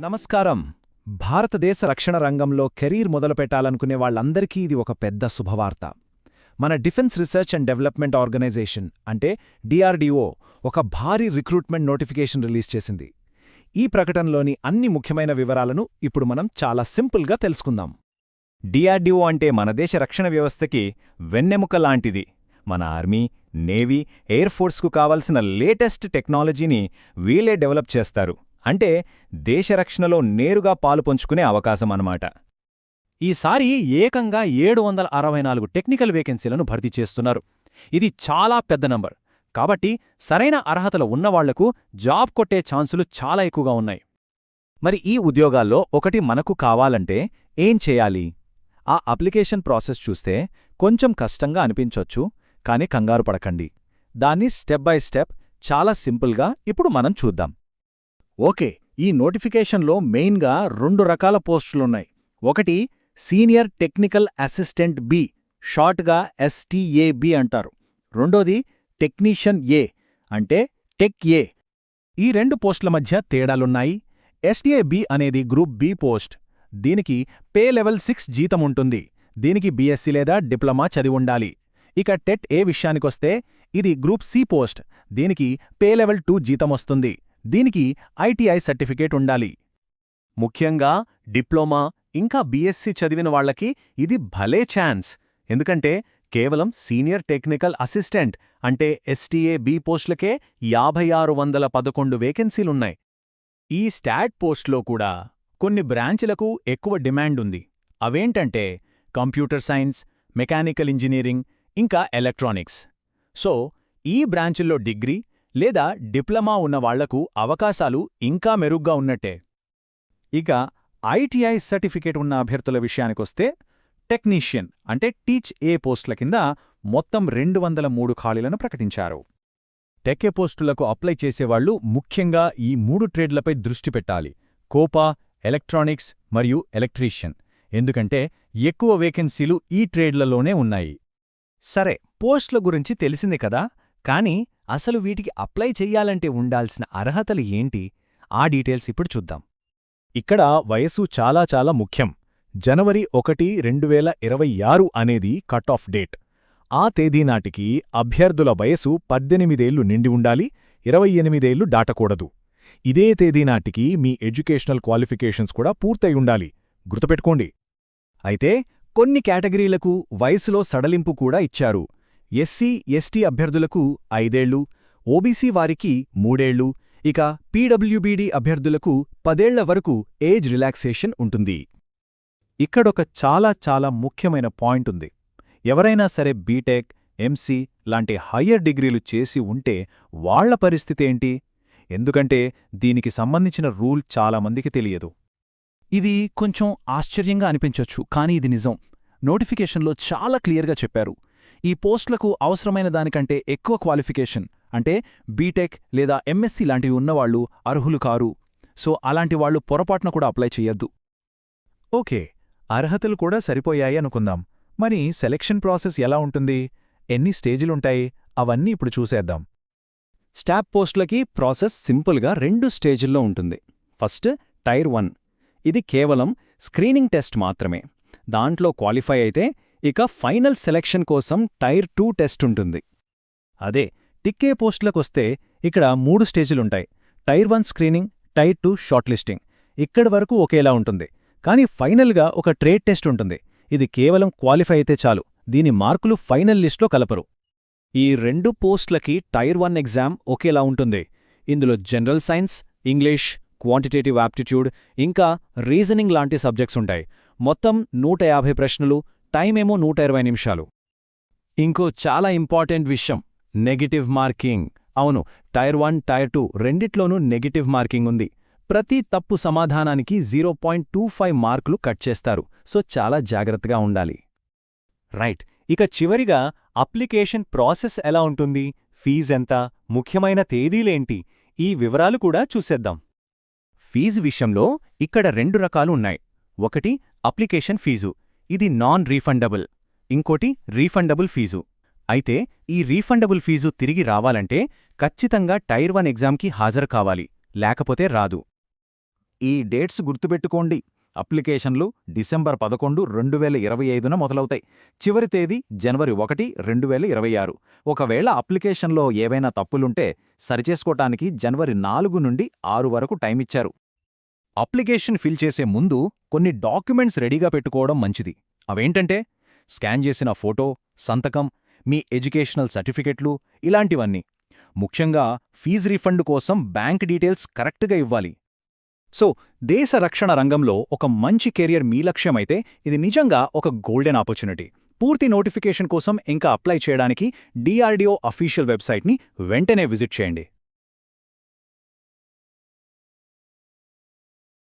నమస్కారం. భారతదేశ రక్షణ రంగంలో కెరీర్ మొదలుపెట్టాలనుకునే వాళ్ళందరికీ ఇది ఒక పెద్ద శుభవార్త. మన defence research and development organisation అంటే DRDO ఒక భారీ రిక్రూట్మెంట్ నోటిఫికేషన్ రిలీజ్ చేసింది. ఈ ప్రకటనలోని అన్ని ముఖ్యమైన వివరాలను ఇప్పుడు మనం చాలా సింపుల్గా తెలుసుకుందాం. DRDO అంటే మన దేశ రక్షణ వ్యవస్థకి వెన్నెముక లాంటిది. మన ఆర్మీ, నేవీ, ఎయిర్ ఫోర్స్కు కావలసిన లేటెస్ట్ టెక్నాలజీని వీలే డెవలప్ చేస్తారు. అంటే దేశ రక్షణలో నేరుగా పాలు పంచుకునే అవకాశం అన్నమాట. ఈసారి ఏకంగా 764 టెక్నికల్ వేకెన్సీలను భర్తీ చేస్తున్నారు. ఇది చాలా పెద్ద నంబర్. కాబట్టి సరైన అర్హతలు ఉన్నవాళ్లకు జాబ్ కొట్టే ఛాన్సులు చాలా ఎక్కువగా ఉన్నాయి. మరి ఈ ఉద్యోగాల్లో ఒకటి మనకు కావాలంటే ఏం చేయాలి? ఆ అప్లికేషన్ ప్రాసెస్ చూస్తే కొంచెం కష్టంగా అనిపించొచ్చు, కానీ కంగారు పడకండి. దాన్ని స్టెప్ బై స్టెప్ చాలా సింపుల్గా ఇప్పుడు మనం చూద్దాం. ఓకే, ఈ నోటిఫికేషన్లో మెయిన్గా 2 రకాల పోస్టులున్నాయి. ఒకటి సీనియర్ టెక్నికల్ అసిస్టెంట్ బి, షార్ట్గా STAB అంటారు. రెండోది టెక్నీషియన్ ఏ అంటే టెక్ ఏ. ఈ 2 పోస్టుల మధ్య తేడాలున్నాయి. STAB అనేది గ్రూప్ బి పోస్ట్. దీనికి పే లెవెల్ 6 జీతం ఉంటుంది. దీనికి BSc లేదా డిప్లొమా చదివుండాలి. ఇక టెట్ ఏ విషయానికొస్తే ఇది గ్రూప్ సి పోస్ట్. దీనికి పే లెవెల్ 2 జీతమొస్తుంది. దీనికి ITI సర్టిఫికేట్ ఉండాలి. ముఖ్యంగా డిప్లొమా ఇంకా BSc చదివిన వాళ్లకి ఇది భలే ఛాన్స్. ఎందుకంటే కేవలం సీనియర్ టెక్నికల్ అసిస్టెంట్ అంటే STAB పోస్టులకే 5611 వేకెన్సీలున్నాయి. ఈ స్టాట్ పోస్ట్లో కూడా కొన్ని బ్రాంచ్లకు ఎక్కువ డిమాండ్ ఉంది. అవేంటంటే కంప్యూటర్ సైన్స్, మెకానికల్ ఇంజనీరింగ్ ఇంకా ఎలక్ట్రానిక్స్. సో ఈ బ్రాంచుల్లో డిగ్రీ లేదా డిప్లొమా ఉన్నవాళ్లకు అవకాశాలు ఇంకా మెరుగ్గా ఉన్నట్టే. ఇక ITI సర్టిఫికేట్ ఉన్న అభ్యర్థుల విషయానికొస్తే టెక్నీషియన్ అంటే టీచ్ ఏ పోస్టుల కింద మొత్తం 203 ఖాళీలను ప్రకటించారు. టెక్ ఏ పోస్టులకు అప్లై చేసేవాళ్లు ముఖ్యంగా ఈ 3 ట్రేడ్లపై దృష్టి పెట్టాలి: కోపా, ఎలక్ట్రానిక్స్ మరియు ఎలక్ట్రీషియన్. ఎందుకంటే ఎక్కువ వేకెన్సీలు ఈ ట్రేడ్లలోనే ఉన్నాయి. సరే, పోస్టుల గురించి తెలిసింది కదా, కానీ అసలు వీటికి అప్లై చెయ్యాలంటే ఉండాల్సిన అర్హతలు ఏంటి? ఆ డీటెయిల్స్ ఇప్పుడు చూద్దాం. ఇక్కడ వయసు చాలా ముఖ్యం. జనవరి 1, 2026 అనేది కట్ ఆఫ్ డేట్. ఆ తేదీ నాటికి అభ్యర్థుల వయసు 18 ఏళ్లు నిండి ఉండాలి, 28 ఏళ్లు దాటకూడదు. ఇదే తేదీ నాటికి మీ ఎడ్యుకేషనల్ క్వాలిఫికేషన్స్ కూడా పూర్తయి ఉండాలి. గుర్తుపెట్టుకోండి. అయితే కొన్ని కేటగిరీలకు వయసులో సడలింపు కూడా ఇచ్చారు. SC, ST అభ్యర్థులకు 5 ఏళ్లు, OBC వారికి 3 ఏళ్లు, ఇక PWBD అభ్యర్థులకు 10 ఏళ్ల వరకు ఏజ్ రిలాక్సేషన్ ఉంటుంది. ఇక్కడొక చాలా ముఖ్యమైన పాయింట్ ఉంది. ఎవరైనా సరే బీటెక్, MC లాంటి హయ్యర్ డిగ్రీలు చేసి ఉంటే వాళ్ల పరిస్థితేంటి? ఎందుకంటే దీనికి సంబంధించిన రూల్ చాలామందికి తెలియదు. ఇది కొంచెం ఆశ్చర్యంగా అనిపించొచ్చు, కానీ ఇది నిజం. నోటిఫికేషన్లో చాలా క్లియర్గా చెప్పారు. ఈ పోస్టులకు అవసరమైన దానికంటే ఎక్కువ క్వాలిఫికేషన్ అంటే బీటెక్ లేదా MSc లాంటివి ఉన్నవాళ్లు అర్హులు కారు. సో అలాంటి వాళ్లు పొరపాటున కూడా అప్లై చెయ్యొద్దు. ఓకే, అర్హతలు కూడా సరిపోయాయి అనుకుందాం. మరి సెలెక్షన్ ప్రాసెస్ ఎలా ఉంటుంది? ఎన్ని స్టేజీలుంటాయి? అవన్నీ ఇప్పుడు చూసేద్దాం. స్టాప్ పోస్టులకి ప్రాసెస్ సింపుల్గా 2 స్టేజుల్లో ఉంటుంది. First tyre 1. ఇది కేవలం స్క్రీనింగ్ టెస్ట్ మాత్రమే. దాంట్లో క్వాలిఫై అయితే ఇక ఫైనల్ సెలెక్షన్ కోసం టైర్ 2 టెస్ట్ ఉంటుంది. అదే టిక్కే పోస్టులకొస్తే ఇక్కడ 3 స్టేజులుంటాయి. Tier 1 screening, tier 2 short listing. ఇక్కడి వరకు ఒకేలా ఉంటుంది. కానీ ఫైనల్గా ఒక ట్రేడ్ టెస్ట్ ఉంటుంది. ఇది కేవలం క్వాలిఫై అయితే చాలు. దీని మార్కులు ఫైనల్ లిస్ట్లో కలపరు. ఈ 2 పోస్టులకి టైర్ 1 ఎగ్జామ్ ఒకేలా ఉంటుంది. ఇందులో general science, English, quantitative aptitude ఇంకా రీజనింగ్ లాంటి సబ్జెక్ట్స్ ఉంటాయి. మొత్తం 150 ప్రశ్నలు, టైమేమో 120 నిమిషాలు. ఇంకో చాలా ఇంపార్టెంట్ విషయం, నెగటివ్ మార్కింగ్. అవును, టైర్ 1, టైర్ 2 రెండిట్లోనూ నెగటివ్ మార్కింగ్ ఉంది. ప్రతి తప్పు సమాధానానికి 0.25 మార్కులు కట్ చేస్తారు. సో చాలా జాగ్రత్తగా ఉండాలి. రైట్, ఇక చివరిగా అప్లికేషన్ ప్రాసెస్ ఎలా ఉంటుంది, ఫీజెంత, ముఖ్యమైన తేదీలేంటి, ఈ వివరాలు కూడా చూసేద్దాం. ఫీజు విషయంలో ఇక్కడ 2 రకాలు ఉన్నాయి. ఒకటి అప్లికేషన్ ఫీజు. ఇది నాన్ రీఫండబుల్. ఇంకోటి రీఫండబుల్ ఫీజు. అయితే ఈ రీఫండబుల్ ఫీజు తిరిగి రావాలంటే ఖచ్చితంగా టైర్ 1 ఎగ్జామ్కి హాజరు కావాలి, లేకపోతే రాదు. ఈ డేట్స్ గుర్తుపెట్టుకోండి. అప్లికేషన్లు డిసెంబర్ 11, 2025న మొదలవుతాయి. చివరి తేదీ జనవరి 1, 2026. ఒకవేళ అప్లికేషన్లో ఏవైనా తప్పులుంటే సరిచేసుకోటానికి జనవరి 4 నుండి 6 వరకు టైమిచ్చారు. అప్లికేషన్ ఫిల్ చేసే ముందు కొన్ని డాక్యుమెంట్స్ రెడీగా పెట్టుకోవడం మంచిది. అవేంటంటే స్కాన్ చేసిన ఫోటో, సంతకం, మీ ఎడ్యుకేషనల్ సర్టిఫికెట్లు, ఇలాంటివన్నీ. ముఖ్యంగా ఫీజు రీఫండ్ కోసం బ్యాంక్ డీటెయిల్స్ కరెక్ట్గా ఇవ్వాలి. సో దేశ రక్షణ రంగంలో ఒక మంచి కెరియర్ మీ లక్ష్యమైతే ఇది నిజంగా ఒక గోల్డెన్ ఆపర్చునిటీ. పూర్తి నోటిఫికేషన్ కోసం ఇంకా అప్లై చేయడానికి DRDO అఫీషియల్ వెబ్సైట్ని వెంటనే విజిట్ చేయండి.